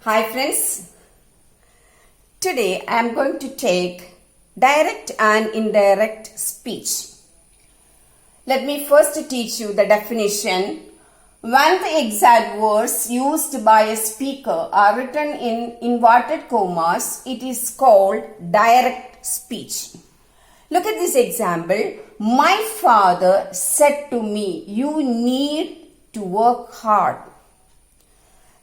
Hi friends, today I am going to take direct and indirect speech. Let me first teach you the definition. When the exact words used by a speaker are written in inverted commas, it is called direct speech. Look at this example. My father said to me, you need to work hard.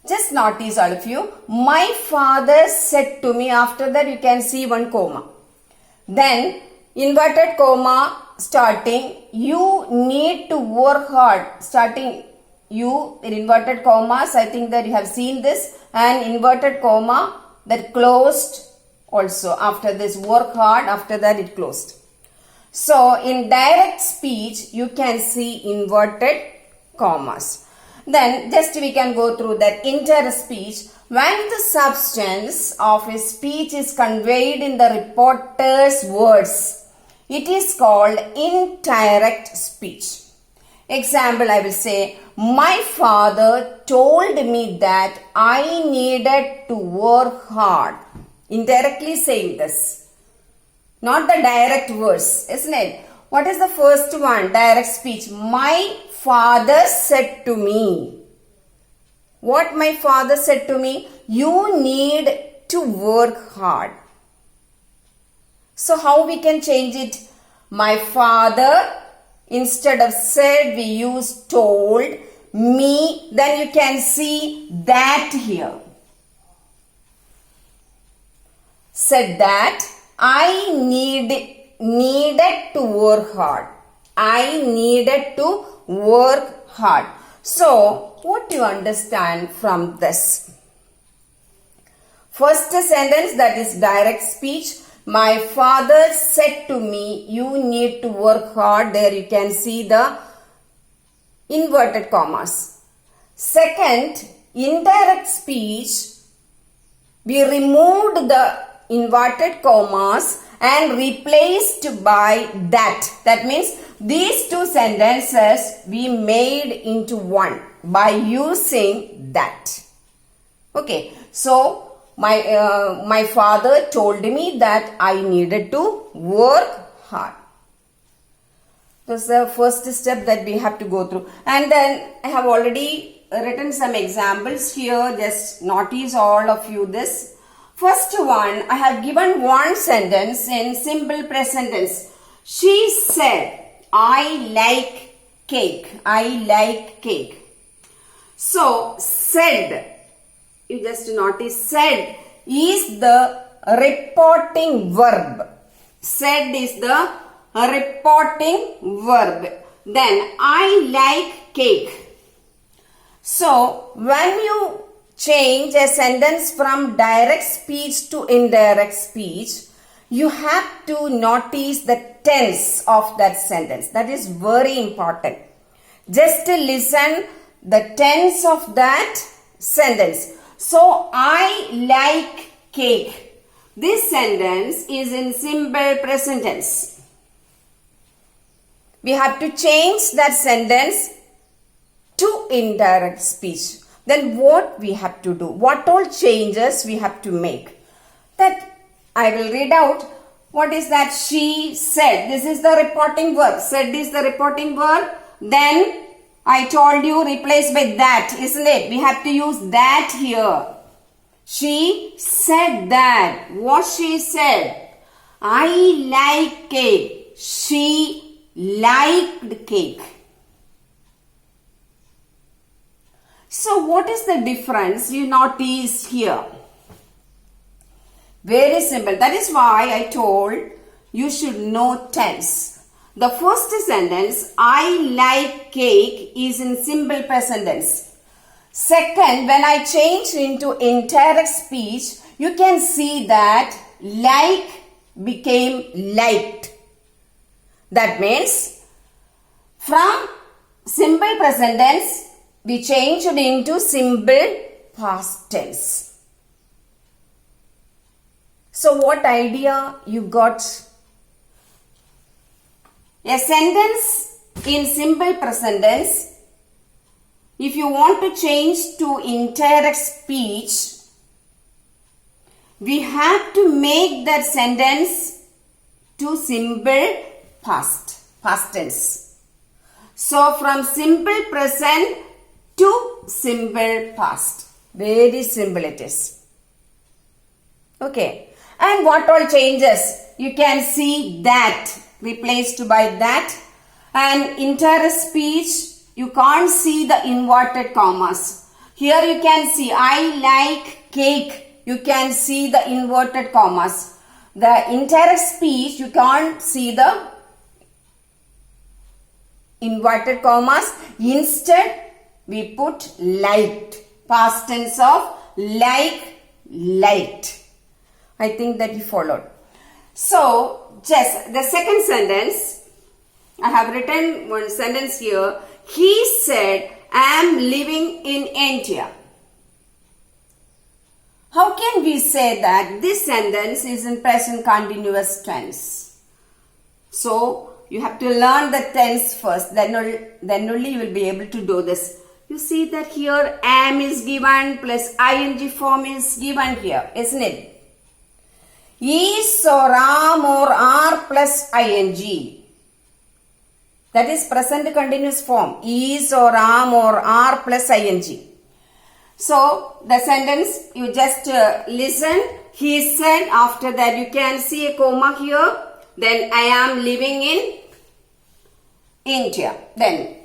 Just notice all of you, my father said to me, after that you can see one comma. Then inverted comma starting, you need to work hard. Starting you in inverted commas, I think that you have seen this, and inverted comma that closed also. After this work hard, after that it closed. So in direct speech, you can see inverted commas. Then just we can go through that indirect speech. When the substance of a speech is conveyed in the reporter's words, it is called indirect speech. Example, I will say, my father told me that I needed to work hard. Indirectly saying this. Not the direct words, isn't it? What is the first one? Direct speech. My father said to me. What my father said to me? You need to work hard. So how we can change it? My father, instead of said, we use told. Me, then you can see that here. Said that I needed to work hard. I needed to work hard. So, what do you understand from this? First sentence, that is direct speech. My father said to me, you need to work hard. There you can see the inverted commas. Second, indirect speech, we removed the inverted commas and replaced by that. That means these two sentences we made into one by using that. Okay, so my father told me that I needed to work hard. That's the first step that we have to go through. And then I have already written some examples here. Just notice all of you this. First one, I have given one sentence in simple present tense. She said, I like cake. I like cake. So, said, you just notice said is the reporting verb. Said is the reporting verb. Then, I like cake. So, when you change a sentence from direct speech to indirect speech, you have to notice the tense of that sentence. That is very important. Just listen the tense of that sentence. So, I like cake. This sentence is in simple present tense. We have to change that sentence to indirect speech. Then what we have to do? What all changes we have to make? That I will read out. What is that? She said. This is the reporting verb. Said is the reporting verb. Then I told you replace by that, isn't it? We have to use that here. She said that. What she said? I like cake. She liked cake. So what is the difference you notice here? Very simple. That is why I told you should know tense. The first sentence, I like cake, is in simple present tense. Second, when I change into indirect speech, you can see that like became liked. That means from simple present tense, we changed into simple past tense. So what idea you got? A sentence in simple present tense, if you want to change to indirect speech, we have to make that sentence to simple past tense. So from simple present to simple past. Very simple it is. Okay. And what all changes? You can see that replaced by that. And indirect speech, you can't see the inverted commas. Here you can see I like cake. You can see the inverted commas. The indirect speech, you can't see the inverted commas. Instead, we put liked. Past tense of like, liked. I think that you followed. So, just the second sentence, I have written one sentence here. He said, I am living in India. How can we say that this sentence is in present continuous tense? So, you have to learn the tense first. Then only you will be able to do this. You see that here am is given plus ing form is given here, isn't it? Is or am or are plus ing. That is present continuous form. Is or am or are plus ing. So, the sentence, you just listen. He said, after that you can see a comma here. Then I am living in India. Then,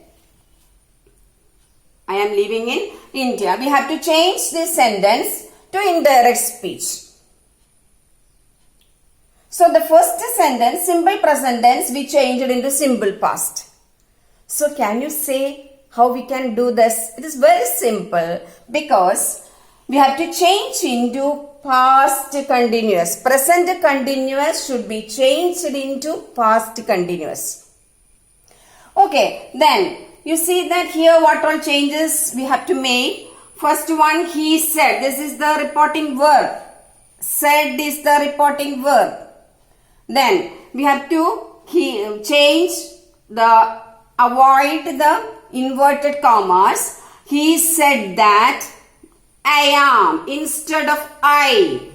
I am living in India. We have to change this sentence to indirect speech. So, the first sentence, simple present tense, we changed it into simple past. So, can you say how we can do this? It is very simple because we have to change into past continuous. Present continuous should be changed into past continuous. Okay, then you see that here what all changes we have to make. First one, he said. This is the reporting verb. Said is the reporting verb. Then we have to change the, avoid the inverted commas. He said that I am instead of I.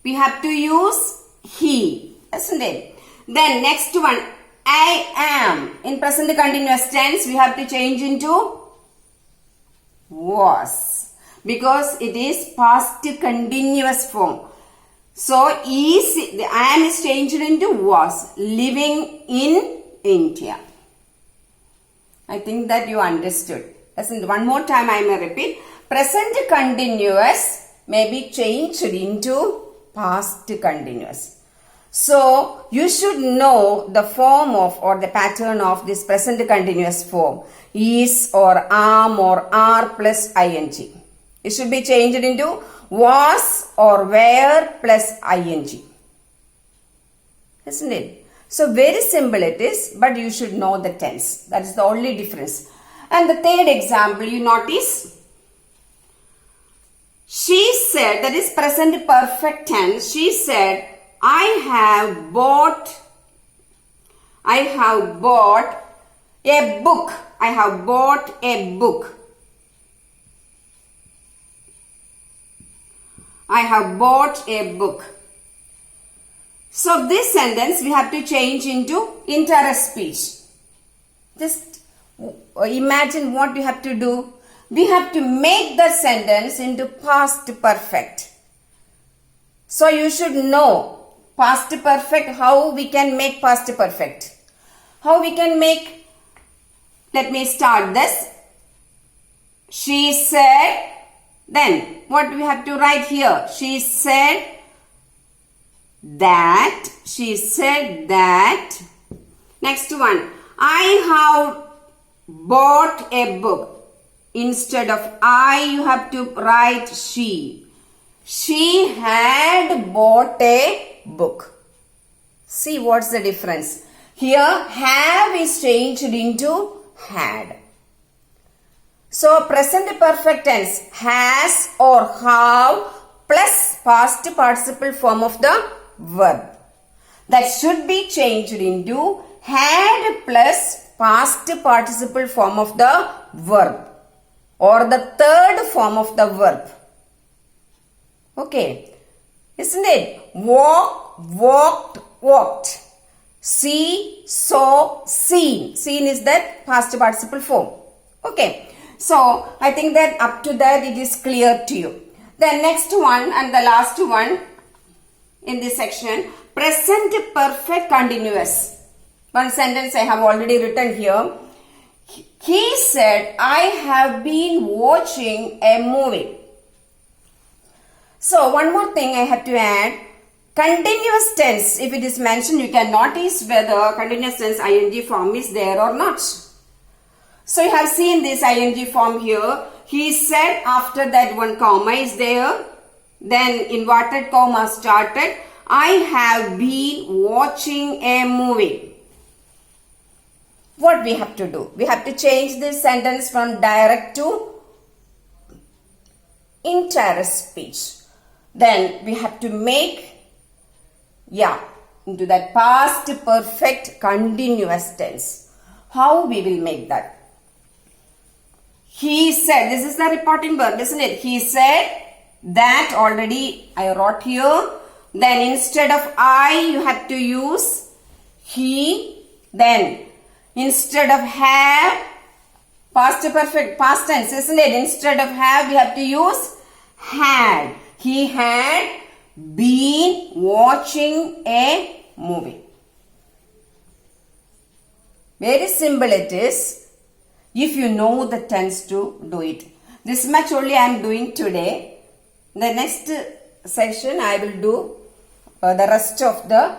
We have to use he, isn't it? Then next one, I am. In present continuous tense, we have to change into was. Because it is past continuous form. So, the I am is changed into was. Living in India. I think that you understood. Listen, one more time I may repeat. Present continuous may be changed into past continuous. So, you should know the form of or the pattern of this present continuous form. Is or am or are plus ing. It should be changed into was or were plus ing. Isn't it? So, very simple it is, but you should know the tense. That is the only difference. And the third example, you notice, she said, that is present perfect tense, she said, I have bought a book. I have bought a book. I have bought a book. So this sentence we have to change into indirect speech. Just imagine what we have to do. We have to make the sentence into past perfect. So you should know past perfect, how we can make past perfect. How we can make, let me start this. She said, then what we have to write here? She said that. Next one, I have bought a book. Instead of I, you have to write she. She had bought a book. See what's the difference. Here have is changed into had. So present perfect tense has or have plus past participle form of the verb. That should be changed into had plus past participle form of the verb or the third form of the verb. Okay. Isn't it? Walk, walked, walked. See, saw, seen. Seen is that past participle form. Okay. So, I think that up to that it is clear to you. The next one and the last one in this section, present perfect continuous. One sentence I have already written here. He said, I have been watching a movie. So, one more thing I have to add. Continuous tense, if it is mentioned, you can notice whether continuous tense ing form is there or not. So, you have seen this ing form here. He said, after that one comma is there. Then inverted comma started. I have been watching a movie. What we have to do? We have to change this sentence from direct to indirect speech. Then we have to make into that past perfect continuous tense. How we will make that? He said, this is the reporting verb, isn't it? He said that already I wrote here. Then instead of I, you have to use he. Then instead of have, past perfect, past tense, isn't it? Instead of have, we have to use had. He had been watching a movie. Very simple it is if you know the tense to do it. This much only I am doing today. The next session I will do the rest of the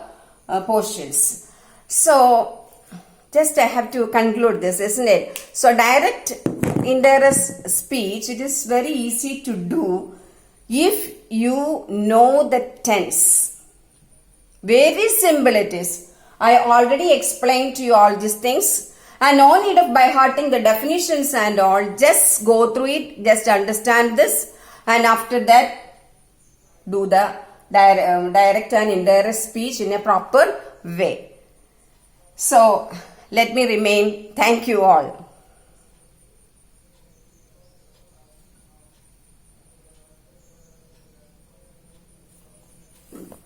portions. So, just I have to conclude this, isn't it? So, direct, indirect speech, it is very easy to do if you know the tense. Very simple it is. I already explained to you all these things. And no need of by hearting the definitions and all. Just go through it. Just understand this. And after that, do the direct and indirect speech in a proper way. So, let me remain. Thank you all.